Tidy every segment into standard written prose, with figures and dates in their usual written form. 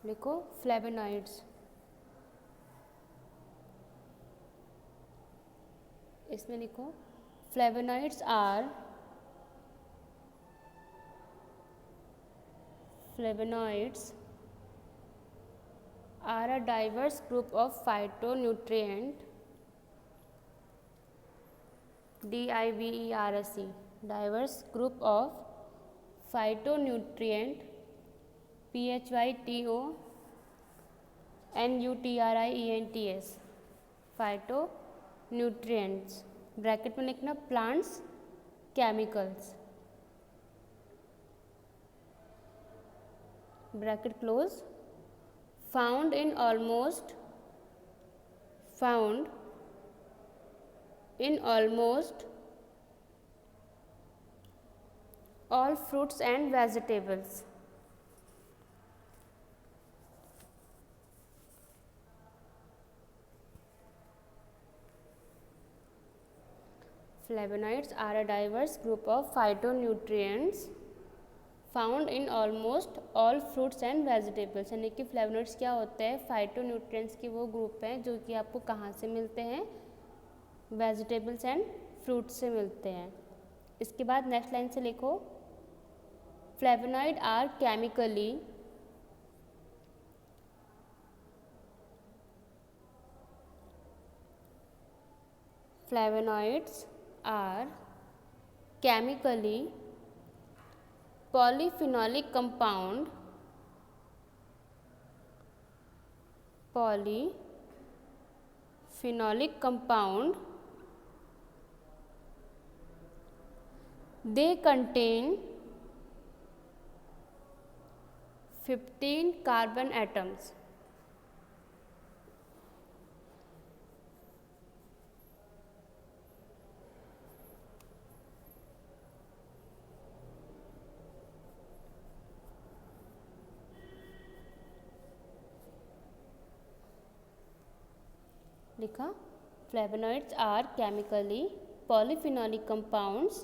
लिखो फ्लेवोनॉइड्स। इसमें लिखो flavonoids are a diverse group of phytonutrient diverse diverse group of phytonutrient phytonutrients phytonutrients bracket में लिखना plants chemicals bracket close found in almost all fruits and vegetables. Flavonoids are a diverse group of phytonutrients found in almost all fruits and vegetables. यानी कि flavonoids क्या होते हैं, phytonutrients की वो group हैं जो कि आपको कहाँ से मिलते हैं, वेजिटेबल्स एंड फ्रूट्स से मिलते हैं। इसके बाद नेक्स्ट लाइन से लिखो flavonoid are chemically polyphenolic compound they contain 15 carbon atoms। लिखा flavonoids are chemically polyphenolic compounds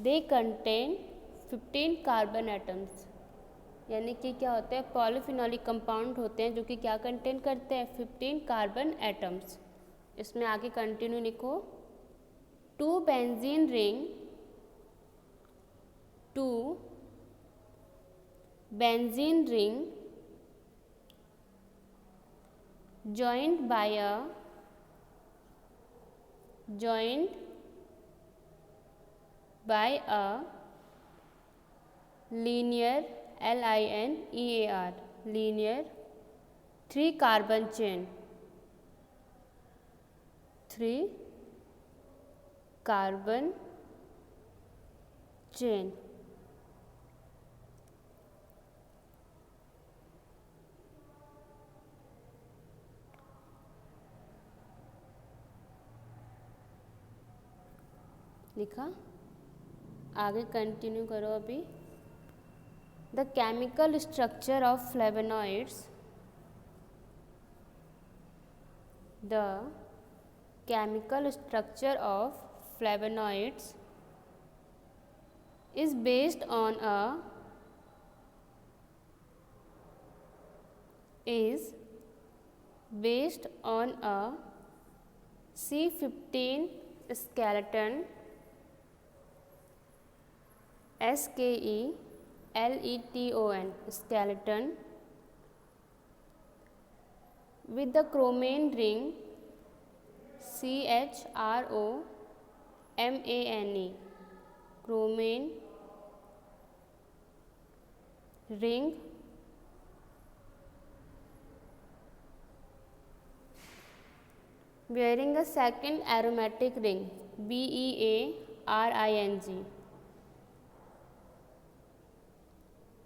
they contain 15 carbon atoms. यानी कि क्या होते हैं, पॉलीफिनॉलिक कंपाउंड होते हैं जो कि क्या कंटेन करते हैं, 15 कार्बन एटम्स। इसमें आगे कंटिन्यू लिखो 2 benzene ring joined by a linear linear 3 carbon chain लिखा। आगे कंटिन्यू करो अभी। The chemical structure of flavonoids is based on a C15 skeleton skeleton with the chromane ring chromane chromane ring wearing a second aromatic ring BEARING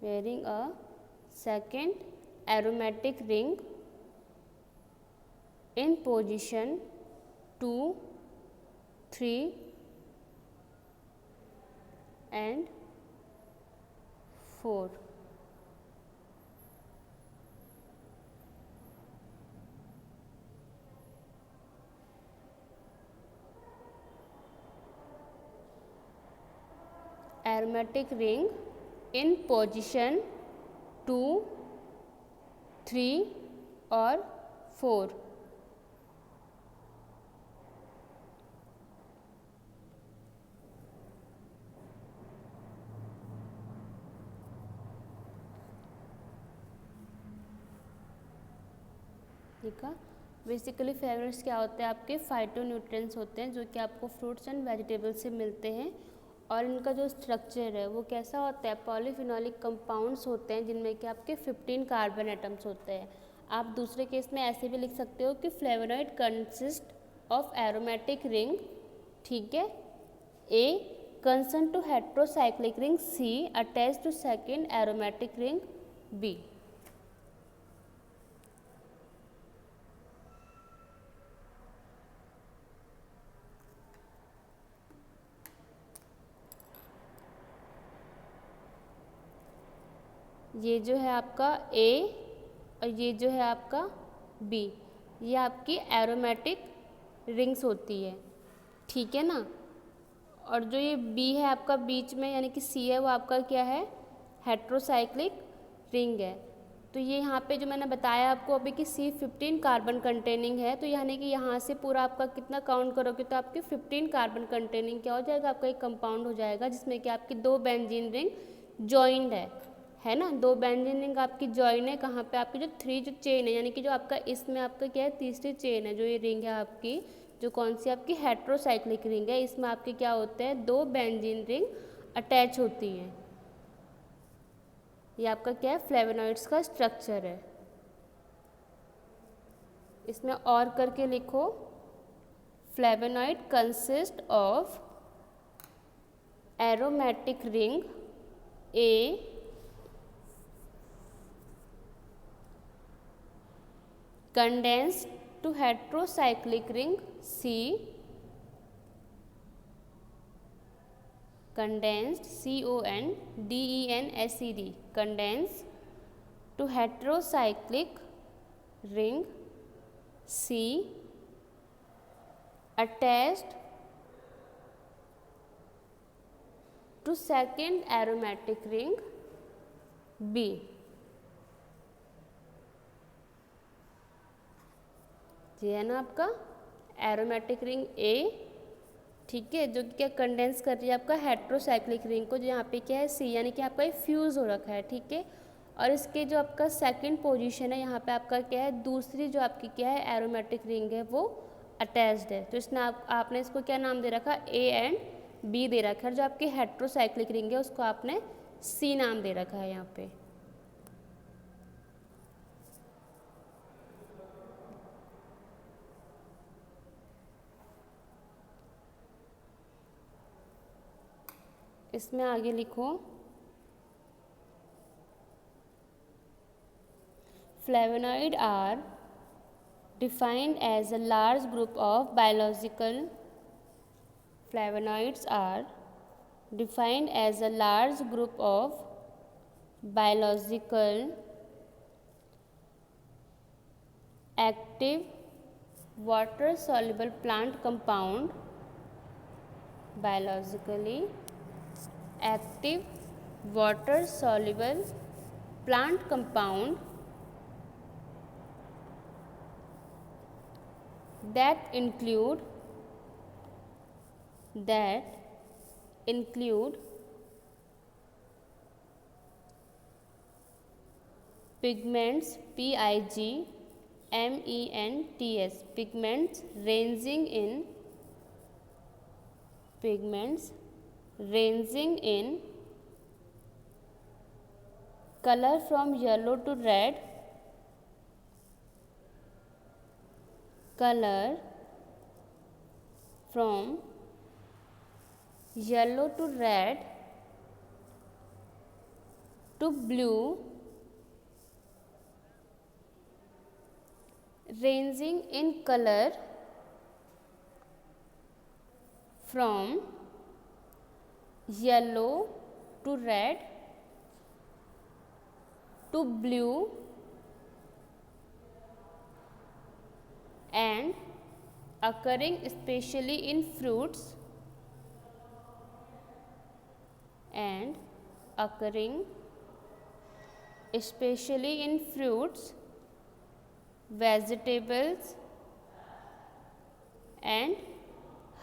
wearing a second aromatic ring in position 2, 3 and 4। aromatic ring in position 2, 3 और 4। ठीक है। Basically flavonoids क्या होते हैं, आपके phytonutrients होते हैं जो कि आपको फ्रूट्स एंड वेजिटेबल्स से मिलते हैं। और इनका जो स्ट्रक्चर है वो कैसा होता है, पॉलीफिनोलिक कंपाउंड्स होते हैं जिनमें कि आपके 15 कार्बन एटम्स होते हैं। आप दूसरे केस में ऐसे भी लिख सकते हो कि flavonoid consist of aromatic ring, ठीक है, A concern to heterocyclic ring, C attach to second aromatic ring, B. ये जो है आपका ए और ये जो है आपका बी, ये आपकी एरोमेटिक रिंग्स होती है, ठीक है ना। और जो ये बी है आपका बीच में यानी कि सी है वो आपका क्या है, हेट्रोसाइक्लिक रिंग है। तो ये यहाँ पे जो मैंने बताया आपको अभी कि सी 15 कार्बन कंटेनिंग है, तो यानी कि यहाँ से पूरा आपका कितना काउंट करोगे तो आपके 15 कार्बन कंटेनिंग क्या हो जाएगा, आपका एक कंपाउंड हो जाएगा जिसमें कि आपकी 2 बेंजीन रिंग जॉइंड है ना। 2 बेंजीन रिंग आपकी जॉइन है कहाँ पे, आपकी जो 3 जो चेन है यानी कि जो आपका इसमें आपका क्या है, तीसरी चेन है जो ये रिंग है आपकी, जो कौन सी आपकी हेट्रोसाइक्लिक रिंग है, इसमें आपके क्या होते हैं, 2 बेंजीन रिंग अटैच होती हैं। ये आपका क्या है, फ्लेवोनॉइड्स का स्ट्रक्चर है। इसमें और करके लिखो, flavonoid consist of aromatic ring A condensed to heterocyclic ring C, condensed CONDENSED, condensed to heterocyclic ring C attached to second aromatic ring B। ये है ना आपका एरोमेटिक रिंग ए, ठीक है, जो कि क्या कंडेंस कर रही है आपका हेट्रोसाइक्लिक रिंग को, जो यहाँ पे क्या है सी, यानी कि आपका फ्यूज हो रखा है, ठीक है। और इसके जो आपका सेकंड पोजीशन है यहाँ पे आपका क्या है, दूसरी जो आपकी क्या है एरोमेटिक रिंग है वो अटैच्ड है। तो इसने आपने इसको क्या नाम दे रखा, ए एंड बी दे रखा है। जो आपकी हेट्रोसाइक्लिक रिंग है उसको आपने सी नाम दे रखा है यहाँ पे। इसमें आगे लिखो, flavonoid are defined as a large group of biological, flavonoids are defined as a large group of biological active water soluble plant compound, biologically active water soluble plant compound that include pigments, PIGMENTS, pigments ranging in color from yellow to red, color from yellow to red to blue, ranging in color from yellow to red to blue and occurring especially in fruits vegetables and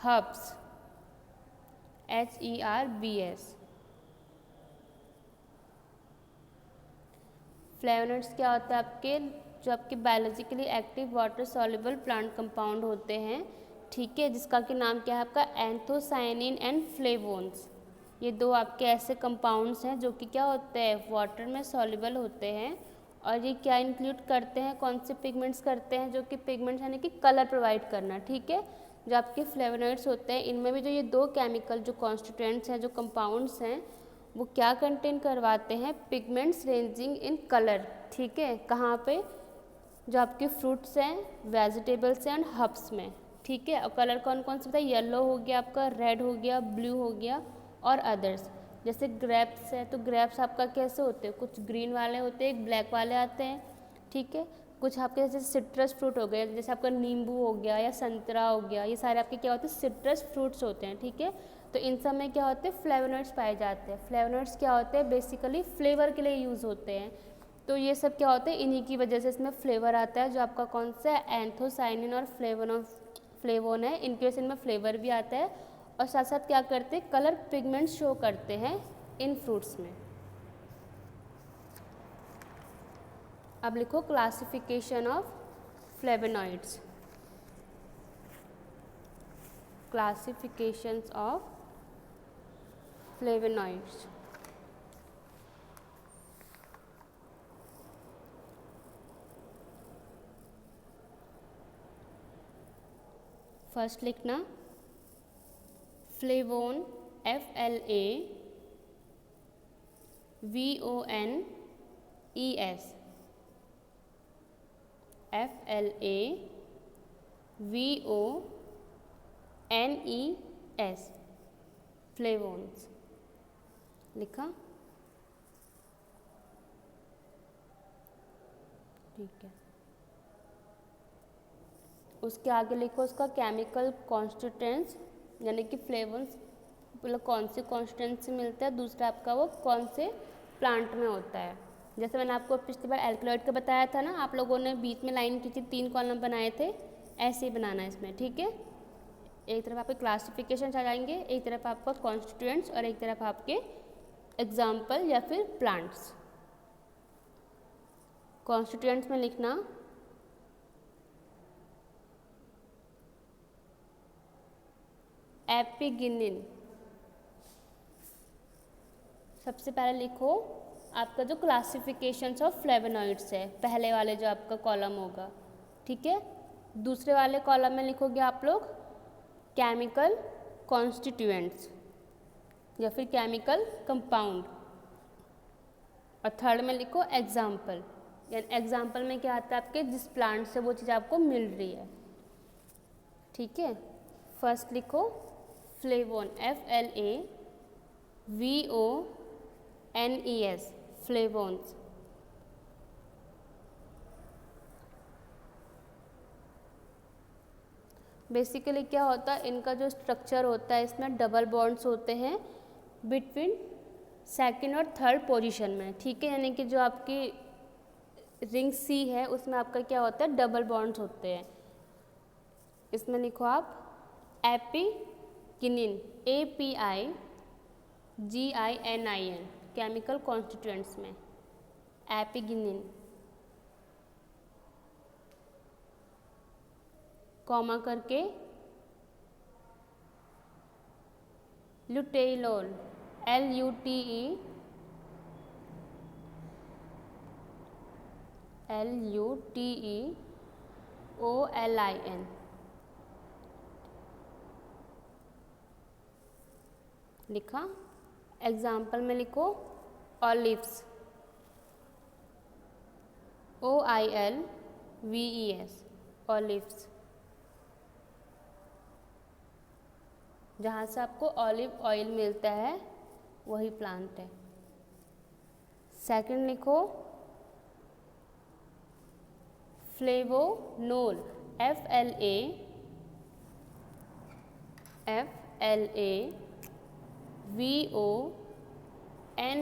herbs, HERBS। Flavonoids क्या होता है आपके, जो आपके biologically active water soluble plant compound होते हैं, ठीक है, जिसका कि नाम क्या है आपका एंथोसायनिन एंड फ्लेवोन्स। ये दो आपके ऐसे कंपाउंड्स हैं जो कि क्या होते हैं, वाटर में सॉल्युबल होते हैं, और ये क्या इंक्लूड करते हैं, कौन से पिगमेंट्स करते हैं, जो कि पिगमेंट्स यानी कि कलर प्रोवाइड करना, ठीक है। जो आपके फ्लेवोनॉइड्स होते हैं इनमें भी जो ये दो केमिकल जो कॉन्स्टिट्यूएंट्स हैं, जो कंपाउंड्स हैं, वो क्या कंटेन करवाते हैं, पिगमेंट्स रेंजिंग इन कलर, ठीक है, कहाँ पे, जो आपके फ्रूट्स हैं, वेजिटेबल्स हैं एंड हर्ब्स में, ठीक है। और कलर कौन कौन से बताए, येलो हो गया आपका, रेड हो गया, ब्लू हो गया और अदर्स। जैसे ग्रेप्स है तो ग्रेप्स आपका कैसे होते हैं, कुछ ग्रीन वाले होते हैं, एक ब्लैक वाले आते हैं, ठीक है। कुछ आपके जैसे सिट्रस फ्रूट हो गए, जैसे आपका नींबू हो गया या संतरा हो गया, ये सारे आपके क्या होते हैं, सिट्रस फ्रूट्स होते हैं, ठीक है। तो इन सब में क्या होते हैं, फ्लेवोनॉइड्स पाए जाते हैं। फ्लेवोनॉइड्स क्या होते हैं, बेसिकली फ्लेवर के लिए यूज़ होते हैं। तो ये सब क्या होते हैं, इन्हीं की वजह से इसमें फ्लेवर आता है, जो आपका कौन सा एंथोसाइनिन और फ्लेवोन है, इनके वजह से इनमें फ्लेवर भी आता है, और साथ साथ क्या करते हैं, कलर पिगमेंट्स शो करते हैं इन फ्रूट्स में। अब लिखो classification of flavonoids. Classifications of flavonoids. First लिखना फ्लेवोन, FLAVONES, FLAVONES, फ्लेवोन्स लिखा, ठीक है। उसके आगे लिखो उसका केमिकल कॉन्स्टिट्यूएंट्स, यानी कि फ्लेवोन्स मतलब कौन से कॉन्स्टिट्यूएंट से मिलता है, दूसरा आपका वो कौन से प्लांट में होता है। जैसे मैंने आपको पिछली बार एल्कलॉइड का बताया था ना, आप लोगों ने बीच में लाइन खींची, 3 कॉलम बनाए थे, ऐसे ही बनाना है इसमें, ठीक है। एक तरफ आपके क्लासिफिकेशन आ जाएंगे, एक तरफ आपका कॉन्स्टिट्यूएंट्स और एक तरफ आपके एग्जाम्पल या फिर प्लांट्स। कॉन्स्टिट्यूएंट्स में लिखना एपिगिनिन। सबसे पहले लिखो आपका जो क्लासिफिकेशंस ऑफ फ्लेवोनॉइड्स है, पहले वाले जो आपका कॉलम होगा, ठीक है। दूसरे वाले कॉलम में लिखोगे आप लोग केमिकल कॉन्स्टिट्यूएंट्स या फिर केमिकल कंपाउंड, और थर्ड में लिखो एग्जाम्पल, यानी एग्जाम्पल में क्या आता है आपके, जिस प्लांट से वो चीज़ आपको मिल रही है, ठीक है। फर्स्ट लिखो फ्लेवोन, FLAVONES, फ्लेवोन्स। बेसिकली क्या होता है, इनका जो स्ट्रक्चर होता है, इसमें डबल बॉन्ड्स होते हैं बिटवीन सेकंड और थर्ड पोजीशन में, ठीक है। यानी कि जो आपकी रिंग सी है उसमें आपका क्या होता है, डबल बॉन्ड्स होते हैं। इसमें लिखो आप एपिगिनिन, APIGININ, केमिकल कॉन्स्टिट्यूएंट्स में एपिगिनिन, कॉमा करके लुटेइलोल, LUTEILOLIN, लिखा। एग्जाम्पल में लिखो ऑलिव्स, OILVES, ऑलिव्स, जहाँ से आपको ऑलिव ऑयल मिलता है वही प्लांट है। सेकंड लिखो फ्लेवोनोल,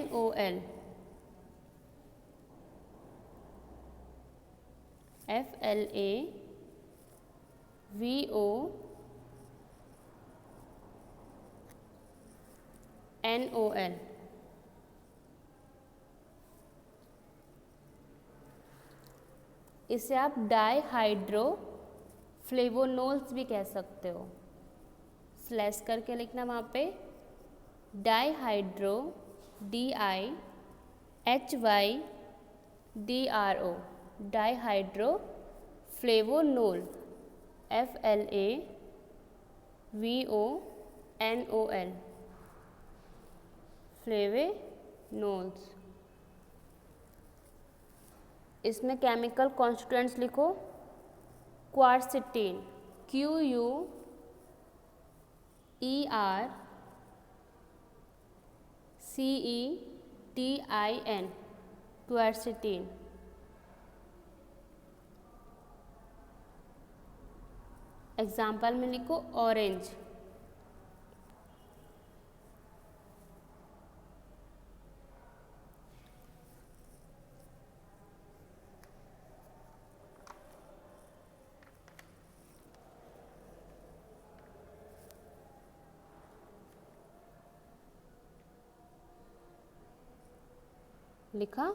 FLAVONOL, FLAVONOL। इसे आप डाईहाइड्रो फ्लेवोनोल्स भी कह सकते हो। स्लैश करके लिखना वहाँ पे dihydro DIHYDRO dihydro flavonol FLAVONOL फ्लेवेनोल्स। इसमें केमिकल कॉन्स्टिट्यूएंट्स लिखो। क्वारसिटीन QUERCETIN क्वारसिटीन। एग्जाम्पल में लिखो ऑरेंज। लिखा।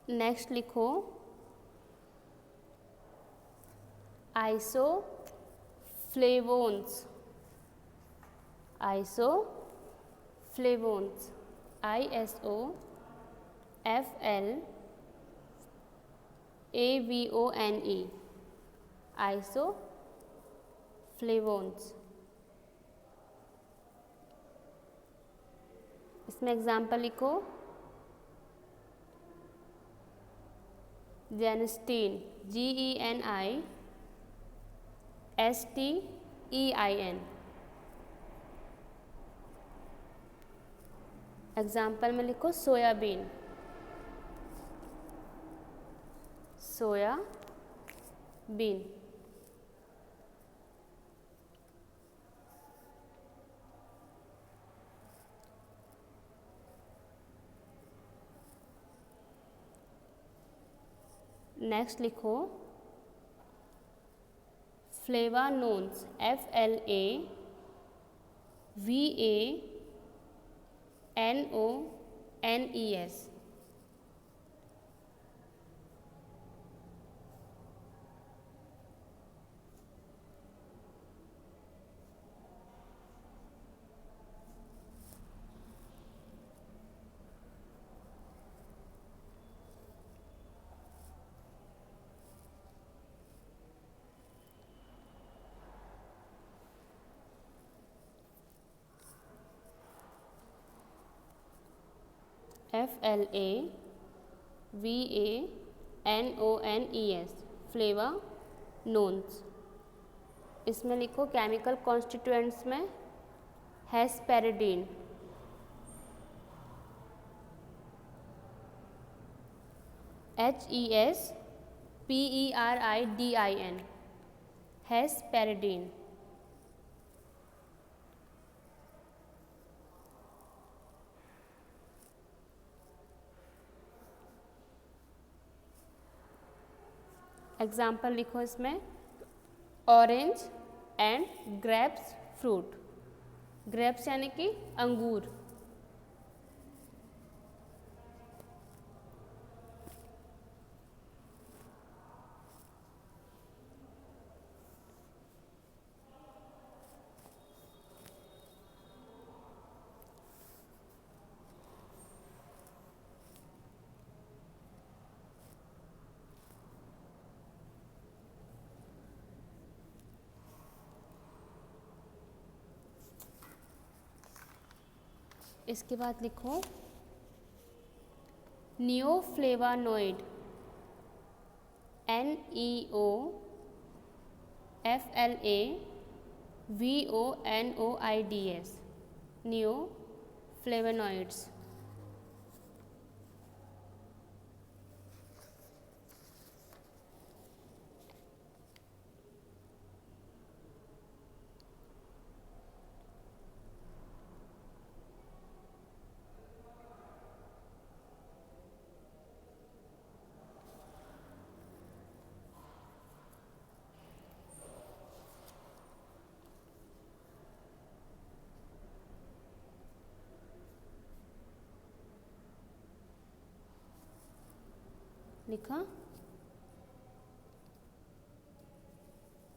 नेक्स्ट लिखो आइसोफ्लेवोन्स। Isoflavones ISOFLAVONE isoflavones. इसमें एग्जाम्पल लिखो जेनिस्टीन GENISTEIN। एग्जाम्पल में लिखो सोयाबीन। सोयाबीन। नेक्स्ट लिखो फ्लेवानोन्स FLAVANONES। FLAVANONES फ्लेवानोन्स। इसमें लिखो केमिकल कॉन्स्टिट्यूएंट्स में हेस्पेरिडीन। HESPERIDIN हेस्पेरिडीन। एग्जाम्पल लिखो इसमें orange and grapes fruit. Grapes यानी कि अंगूर। इसके बाद लिखो नियोफ्लेवानोइड NEOFLAVONOIDS नियोफ्लेवानोइड्स। लिखा।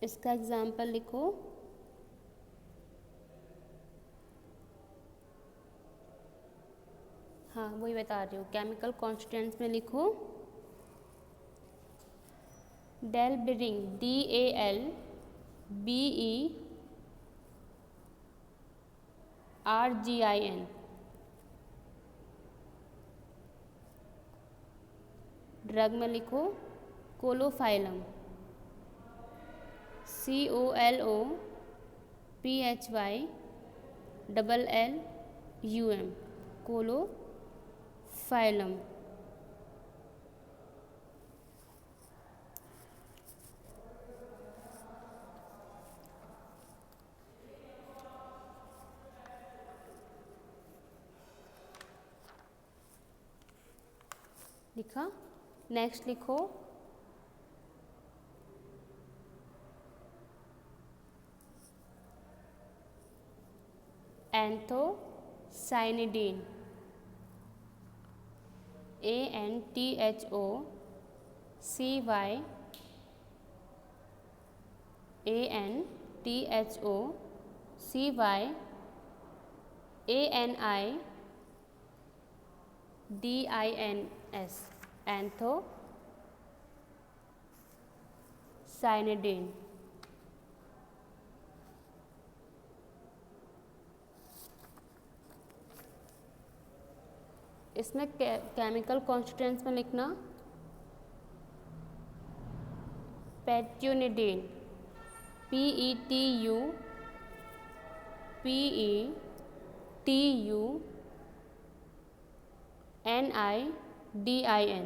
इसका एग्जाम्पल लिखो। हाँ वही बता रही हूँ, केमिकल कॉन्स्टिट्यूएंट्स में लिखो डेल्बिरिंग DALBERGIN, ड्रग में लिखो कोलोफाइलम COLOPHYLLLUM, कोलोफाइलम। लिखा। नेक्स्ट लिखो एंथोसाइनिडीन ANTHOCYANIDINS, एंथोसाइनिडीन। इसमें केमिकल कॉन्स्टिट्यूएंट्स में लिखना पेट्यूनिडीन PETUNIDIN,